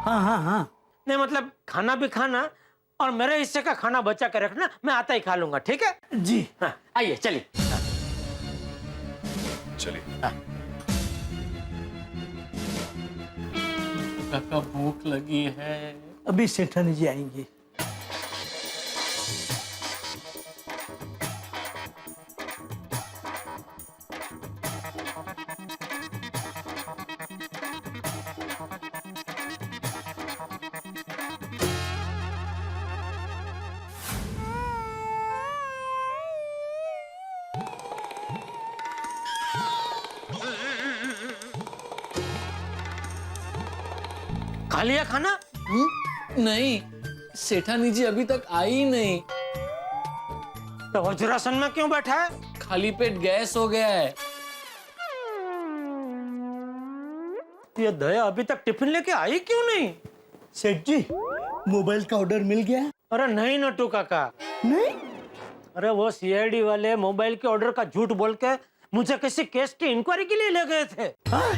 हाँ हाँ हाँ। नहीं मतलब खाना भी खाना और मेरे हिस्से का खाना बचा के रखना, मैं आता ही खा लूंगा, ठीक है? जी हाँ, आइए चलिए। चलिए। काका भूख लगी है। अभी सेठानी जी आएंगे। खा लिया खाना? नहीं, सेठानी जी अभी तक आई ही नहीं। तो वज्रासन में क्यों बैठा है? खाली पेट गैस हो गया है। ये दया अभी तक टिफिन लेके आई क्यों नहीं? सेठ जी मोबाइल का ऑर्डर मिल गया? अरे नहीं नट्टू काका, नहीं। अरे वो सीआईडी वाले मोबाइल के ऑर्डर का झूठ बोल के मुझे किसी केस की इंक्वायरी के लिए ले गए थे। हाँ?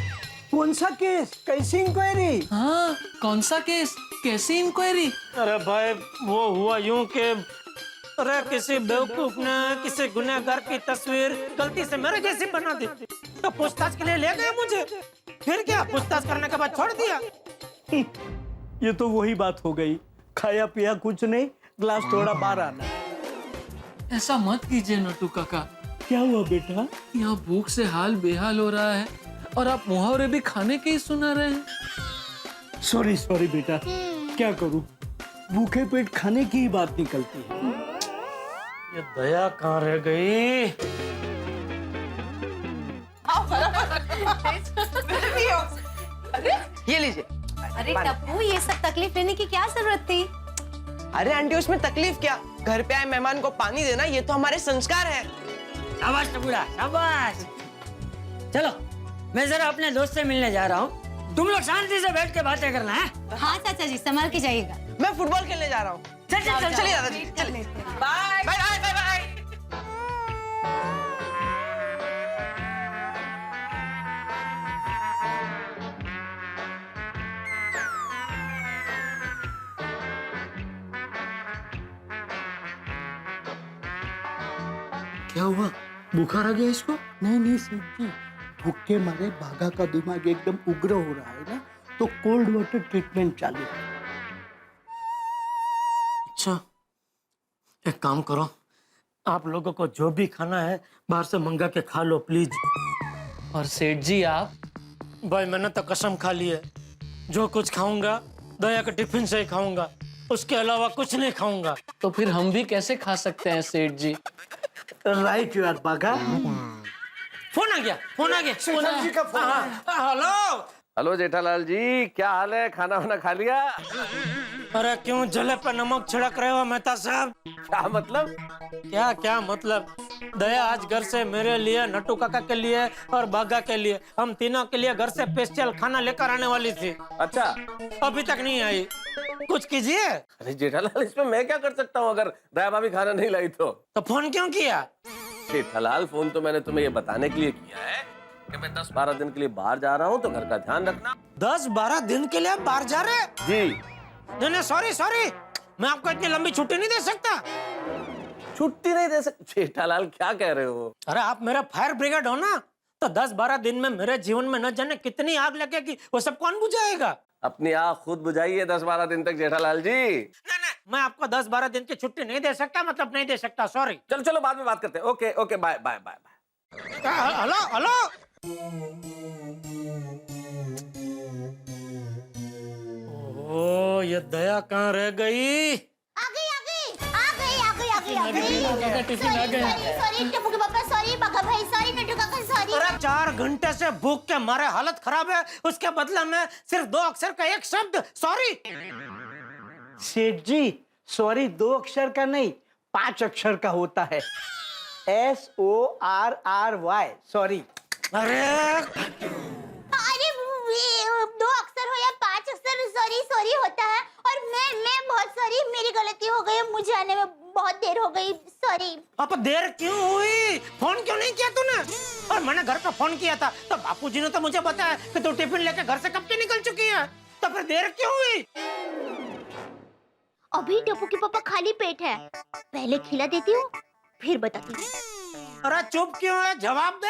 कौन सा केस, कैसी इंक्वायरी? हाँ, कौन सा केस, कैसी इंक्वायरी? अरे भाई वो हुआ यूं कि अरे किसी बेवकूफ ने किसी गुनहगार की तस्वीर गलती से मेरे जैसी बना दी, तो पूछताछ के लिए ले गए मुझे। फिर क्या, पूछताछ करने के बाद छोड़ दिया। ये तो वही बात हो गई, खाया पिया कुछ नहीं, ग्लास थोड़ा बाहर आना। ऐसा मत कीजिए नट्टू काका। क्या हुआ बेटा? यहाँ भूख से हाल बेहाल हो रहा है और आप मुहावरे भी खाने के ही सुना रहे हैं। सॉरी सॉरी बेटा, क्या करूं, भूखे पेट खाने की ही बात निकलती है। ये दया कहाँ रह गई? ये लीजिए। अरे टप्पू, ये सब तकलीफ लेने की क्या जरूरत थी? अरे आंटी उसमें तकलीफ क्या, घर पे आए मेहमान को पानी देना ये तो हमारे संस्कार है। शाबाश टपुड़ा, शाबाश। चलो मैं जरा अपने दोस्त से मिलने जा रहा हूँ, तुम लोग शांति से बैठ के बातें करना है। हाँ चाचा जी, संभाल के जाइएगा। मैं फुटबॉल खेलने जा रहा हूँ। चल चल चल, चलिए दादाजी, चलिए। Bye bye bye bye bye. क्या हुआ, बुखार आ गया इसको? नहीं नहीं सेठ जी, भूख के मारे भागा का दिमाग एकदम उग्र हो रहा है ना, तो कोल्ड वाटर ट्रीटमेंट चालू है। अच्छा एक काम करो, आप लोगों को जो भी खाना है बाहर से मंगा के खा लो प्लीज। और सेठ जी आप? भाई मैंने तो कसम खा ली है, जो कुछ खाऊंगा दया के टिफिन से ही खाऊंगा, उसके अलावा कुछ नहीं खाऊंगा। तो फिर हम भी कैसे खा सकते हैं सेठ जी? राइट यार बागा। फोन आ गया, फोन आ गया। सेठानी जी का फोन है। हेलो हेलो जेठालाल जी, क्या हाल है, खाना वाना खा लिया? अरे क्यों जले पे नमक छिड़क रहे हो मेहता साहब? क्या मतलब? क्या क्या मतलब, दया आज घर से मेरे लिए, नट्टू काका के लिए और बागा के लिए, हम तीनों के लिए घर से स्पेशल खाना लेकर आने वाली थी। अच्छा, अभी तक नहीं आई, कुछ कीजिए। अरे जेठालाल इसमें मैं क्या कर सकता हूँ, अगर दया भाभी खाना नहीं लाई तो फोन क्यों किया? जेठालाल फोन तो मैंने तुम्हें ये बताने के लिए किया है कि मैं 10-12 दिन के लिए बाहर जा रहा हूँ, तो घर का ध्यान रखना। 10-12 दिन के लिए बाहर जा रहे? जी नहीं सॉरी सॉरी, मैं आपको इतनी लंबी छुट्टी नहीं दे सकता। छुट्टी नहीं दे सकते? जेठालाल क्या कह रहे हो? अरे आप मेरा फायर ब्रिगेड हो ना, तो 10-12 दिन में मेरे जीवन में न जाने कितनी आग लगेगी, वो सब कौन बुझाएगा? अपनी आग खुद बुझाइए 10-12 दिन तक जेठालाल जी। नहीं मैं आपको 10-12 दिन की छुट्टी नहीं दे सकता, मतलब नहीं दे सकता, सॉरी। चलो चलो बाद में बात करते हैं। Okay okay, bye bye bye bye. Hello hello ओ ये दया कहाँ रह गई? आ गई सॉरी टप्पू के पापा, सॉरी बगा भाई, सॉरी नट्टू काका, सॉरी। अरे 4 घंटे से भूख के मारे हालत खराब है, उसके बदले में सिर्फ 2 अक्षर का एक शब्द सॉरी। सेठ जी सॉरी 2 अक्षर का नहीं 5 अक्षर का होता है, SORRY सॉरी। अरे 2 अक्षर हो या 5 अक्षर सॉरी सॉरी होता है। और मैं बहुत सॉरी, मेरी गलती हो गई, मुझे आने में बहुत देर हो गई, सॉरी। अब देर क्यों हुई? फोन क्यों नहीं किया तूने? और मैंने घर पे फोन किया था तो बापूजी ने तो मुझे बताया कि तू टिफिन लेके घर से कब की निकल चुकी है, तो फिर देर क्यों हुई? अभी टप्पू के पापा खाली पेट है, पहले खिला देती हूँ फिर बताती हूँ। अरे चुप क्यों है, जवाब दे।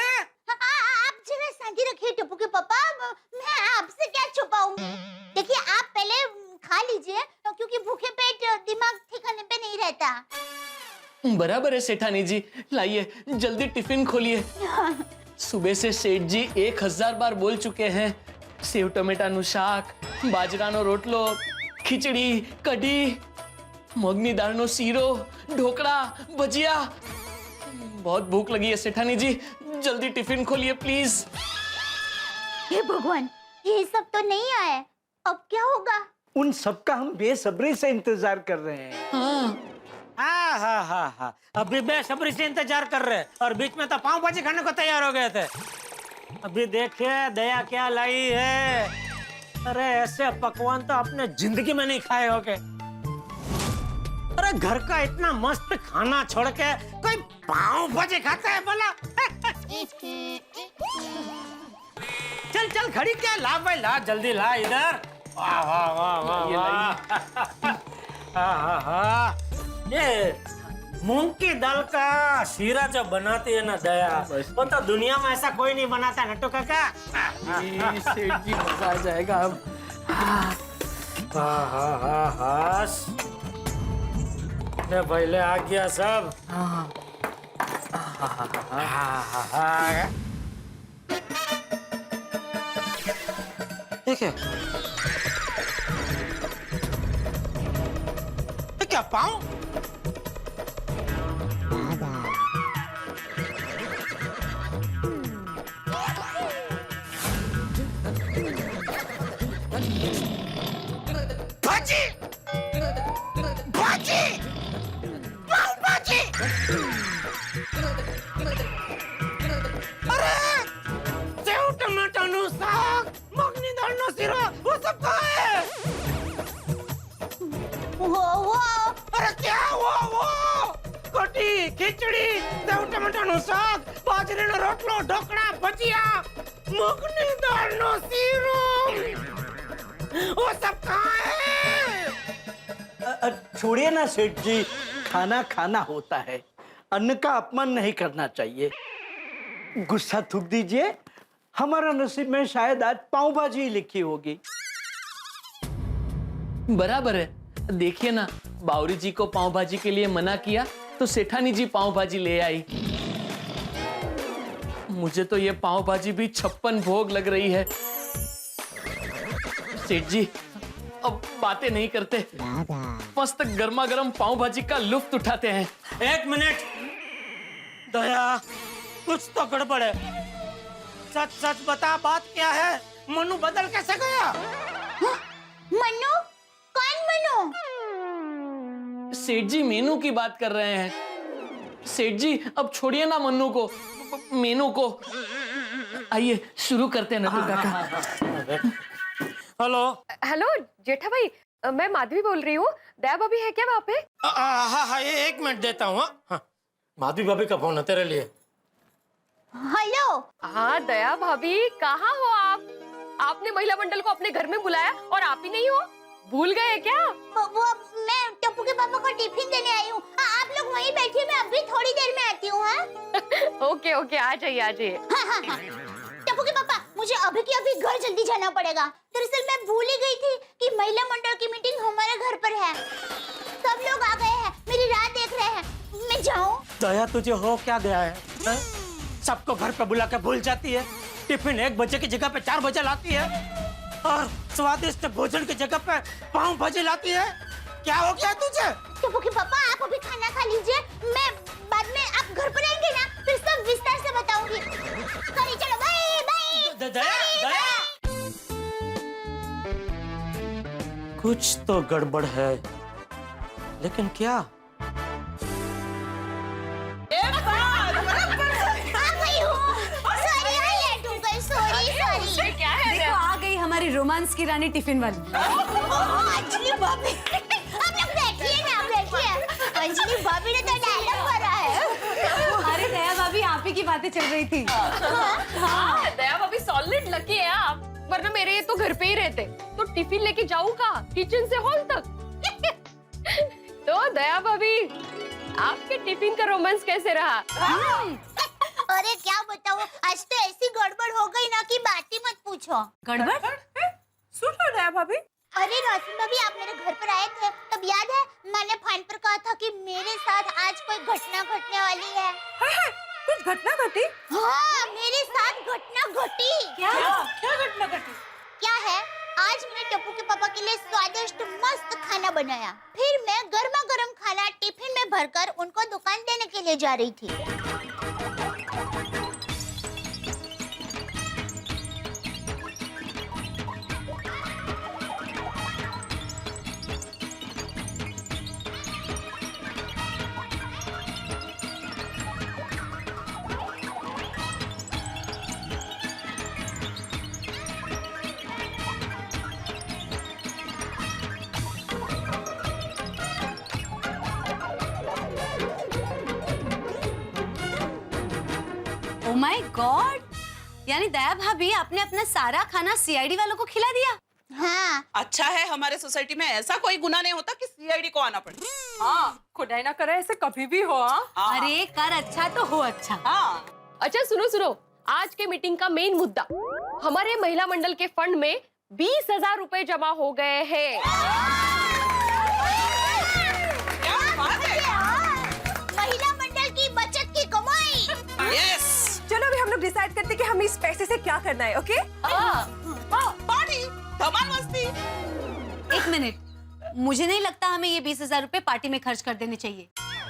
आप जरा शांति रखिए टप्पू के पापा, मैं आपसे क्या छुपाऊं। देखिए आप पहले खा लीजिए क्योंकि भूखे पेट दिमाग ठिकाने पे नहीं रहता। बराबर है सेठानी जी, लाइए जल्दी टिफिन खोलिए। सुबह से सेठ जी 1000 बार बोल चुके हैं, सेव टमेटाનું શાક, બાજરાનો રોટલો, ખીચડી, કઢી, મગની દાળનો શીરો, ઢોકળા, ભજીયા। बहुत भूख लगी है सेठानी जी, जल्दी टिफिन खोलिए प्लीज। हे भगवान, ये सब तो नहीं आए, अब क्या होगा? उन सब का हम बेसब्री से इंतजार कर रहे हैं। हाँ, अभी बेसब्री से इंतजार कर रहे हैं और बीच में तो पाव भाजी खाने को तैयार हो गए थे। अभी देखिए दया क्या लाई है। अरे ऐसे पकवान तो आपने जिंदगी में नहीं खाए होंगे। अरे घर का इतना मस्त खाना छोड़ के कोई पाव भाजी खाता है भला? चल चल खड़ी क्या, ला भाई ला, जल्दी ला इधर। वाह वाह वाह वाह वाह। ये मूंग की दाल का शीरा जो बनाती है ना दया, वो तो दुनिया में ऐसा कोई नहीं बनाता नट्टू काका। सेठ जी मजा आ जाएगा अब। पहले आ गया सब। ठीक है, क्या पाऊं? भाजी भाजी पाव भाजी। अरे सेव टमाटाનું શાક, મગની દાળનો શીરો, वो सब कहाँ है? वो अरे क्या वो कटी खिचड़ी, सेव टमाटाનું શાક, બાજરીનો રોટલો, ઢોકળા, ભજીયા, મગની દાળનો શીરો, वो सब कहाँ है? छोड़िए ना सेठ जी, खाना खाना होता है, अन्न का अपमान नहीं करना चाहिए। गुस्सा थूक दीजिए, हमारा नसीब में शायद आज पाव भाजी लिखी होगी। बराबर है, देखिए ना बावरी जी को पाव भाजी के लिए मना किया तो सेठानी जी पाव भाजी ले आई। मुझे तो ये पाव भाजी भी 56 भोग लग रही है। सेठ जी अब बातें नहीं करते, मस्त गर्मा गर्म पाव भाजी का लुत्फ उठाते हैं। 1 मिनट दया, कुछ तो गड़बड़ है। सच सच बता, बात क्या है? मनु बदल कैसे गया? मनु? कौन मनु? सेठ जी मेनू की बात कर रहे हैं। सेठ जी अब छोड़िए ना मन्नू को, मेनू को। आइए शुरू करते हैं नटू काका। हेलो हेलो जेठा भाई, मैं माधवी बोल रही हूँ। दया भाभी है क्या वहाँ पे? हाँ, ये 1 मिनट देता हूँ। हाँ, माधवी भाभी का फोन है तेरे लिए। हेलो। हाँ दया भाभी, कहाँ हो आप? आपने महिला मंडल को अपने घर में बुलाया और आप ही नहीं हो, भूल गए क्या? वो मैं टप्पू के पापा को टिफिन देने आई हूँ। आप लोग वहीं बैठिए, मैं अभी थोड़ी देर में आती हूँ। हाँ ओके ओके, आ जाइए आ जाइए। हाँ। टप्पू के पापा, मुझे अभी के अभी घर जल्दी जाना पड़ेगा। दरअसल मैं भूल ही गई थी कि महिला मंडल की मीटिंग हमारे घर पर है। सब लोग आ गए हैं, मेरी राह देख रहे हैं। मैं जाऊँ? दया तुझे हो क्या गया है? सबको घर पे बुला के भूल जाती है। टिफिन 1 बजे की जगह पे 4 बजे लाती है। और स्वादिष्ट भोजन की जगह पे पाव भाजी लाती है। क्या हो गया तुझे? टप्पू के पापा आप अभी खाना खा लीजिए, मैं बाद में आप घर पर आएंगे ना फिर सब विस्तार से बताऊंगी। चलिए चलो बाय बाय। दया कुछ तो गड़बड़ है, लेकिन क्या? देखो आ गई हमारी रोमांस की रानी टिफिन वाली। अंजलि भाभी आप लोग बैठिए ना, बैठिए। अंजलि भाभी ने तो डायलॉग भरा है। अरे दया भाभी आप ही की बातें चल रही थी। हाँ, दया भाभी सॉलिड लकी है आप, वरना मेरे ये तो घर पे ही रहते तो टिफिन लेके जाऊँ कहाँ, किचन से हॉल तक। तो दया भाभी आपके टिफिन का रोमांस कैसे रहा? अरे क्या बताऊँ, आज तो ऐसी गड़बड़ हो गई ना कि बात ही मत पूछो। गड़बड़? सुनो दया भाभी, अरे रोशन भाभी आप मेरे घर पर आए थे तब याद है मैंने फोन पर कहा था कि मेरे साथ आज कोई घटना घटने वाली है। कुछ घटना घटी? हाँ मेरे साथ घटना घटी। क्या घटना घटी? क्या है, आज मैंने टप्पू के पापा के लिए स्वादिष्ट मस्त खाना बनाया, फिर मैं गर्मा गर्म खाना टिफिन में भरकर उनको दुकान देने के लिए जा रही थी। ओह माय गॉड, यानी दया भाभी आपने अपना सारा खाना सीआईडी वालों को खिला दिया। हाँ अच्छा है हमारे सोसाइटी में ऐसा कोई गुनाह नहीं होता कि सीआईडी को आना पड़े। हाँ, खुदाई ना करे ऐसे कभी भी हो। अरे कर अच्छा तो हो अच्छा। हाँ। अच्छा सुनो, आज के मीटिंग का मेन मुद्दा, हमारे महिला मंडल के फंड में 20,000 रुपए जमा हो गए हैं। महिला मंडल की बचत की कमाई। यस। चलो अभी हम लोग डिसाइड करते हैं कि हमें इस पैसे से क्या करना है। ओके? पार्टी, धमाल मस्ती। एक मिनट, मुझे नहीं लगता हमें ये 20,000 रुपए पार्टी में खर्च कर देने चाहिए।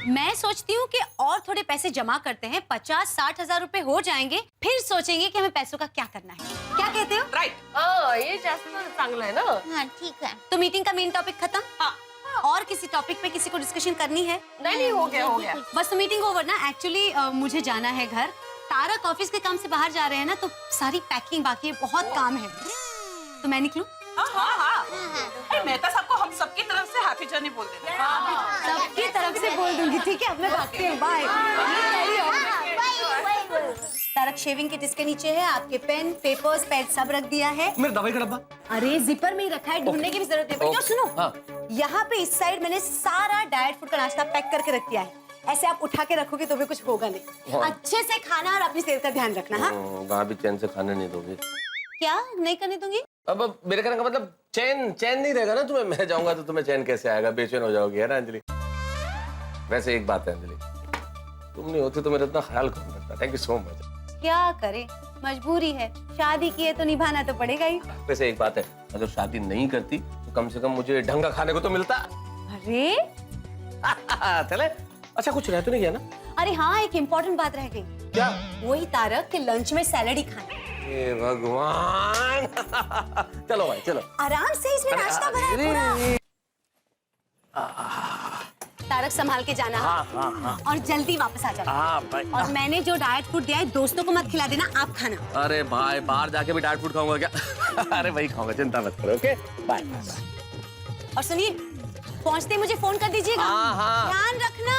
मैं सोचती हूँ कि और थोड़े पैसे जमा करते हैं, 50-60 हजार रुपए हो जाएंगे, फिर सोचेंगे कि हमें पैसों का क्या करना है। क्या कहते हो? राइट। ये जास्त चांगलं है ना। हाँ ठीक है। तो मीटिंग का मेन टॉपिक खत्म। हाँ। और किसी टॉपिक पे किसी को डिस्कशन करनी है? नहीं हो गया। बस तो मीटिंग ओवर ना। एक्चुअली मुझे जाना है घर। तारक ऑफिस के काम से बाहर जा रहे हैं ना, तो सारी पैकिंग बाकी है, बहुत काम है। तो मैं निकलूं? हाँ। अरे मेहता साहब को हम सबकी तरफ से हैप्पी जर्नी बोल देना। सबकी तरफ से बोल दूंगी। ठीक है, अब मैं भागती हूँ। बाय। तारक शेविंग किट इसके नीचे है, आपके पेन, पेपर्स, पैड सब रख दिया है। मेरा दवाई का डब्बा? अरे जिपर में ही रखा है, ढूंढने की भी जरूरत नहीं। तो सुनो, यहाँ पे इस साइड मैंने सारा डाइट फूड का नाश्ता पैक करके रख दिया है। ऐसे आप उठा के रखोगे तो भी कुछ होगा नहीं। अच्छे से खाना और अपनी सेहत का ध्यान रखना। हाँ, वहाँ भी चैन से खाने नहीं दोगे? क्या नहीं करने दूंगी? अब मेरे कहने का मतलब चैन नहीं रहेगा ना तुम्हें। मैं जाऊंगा तो तुम्हें चैन कैसे आएगा? बेचैन हो जाओगी, है ना अंजलि? वैसे एक बात है अंजलि, तुम नहीं होती तो मेरा इतना ख्याल कौन रखता। Thank you so much. क्या करे, मजबूरी है, शादी की है तो निभाना तो पड़ेगा ही। वैसे एक बात है, अगर शादी नहीं करती तो कम से कम मुझे ढंग का खाने को तो मिलता। अरे चले। अच्छा कुछ रह तो नहीं गया ना? अरे हाँ, एक इम्पोर्टेंट बात रह गई। क्या? वही तारक के लंच में सैलेड ही खाना। हे भगवान। चलो भाई चलो। आराम से, इसमें नाश्ता भरा है पूरा। तारक संभाल के जाना। हाँ। और जल्दी वापस आ जाना। हाँ भाई। और मैंने जो डाइट फूड दिया है दोस्तों को मत खिला देना, आप खाना। अरे भाई बाहर जाके भी डाइट फूड खाऊंगा क्या? अरे वही खाऊंगा, चिंता मत करो। Okay bye. और सुनिए, पहुंचते ही मुझे फोन कर दीजिएगा। हाँ। ध्यान रखना।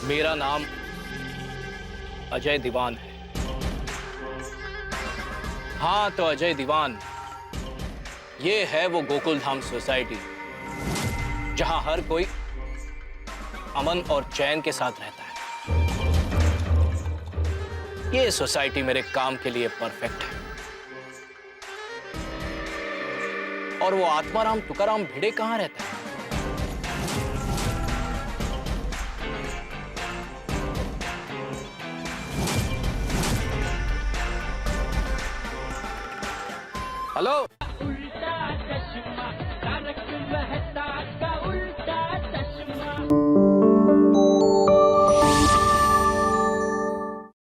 मेरा नाम अजय दीवान है। हाँ तो अजय दीवान, ये है वो गोकुल धाम सोसाइटी जहां हर कोई अमन और चैन के साथ रहता है। ये सोसाइटी मेरे काम के लिए परफेक्ट है। और वो आत्माराम तुकाराम भिड़े कहां रहता है? हेलो।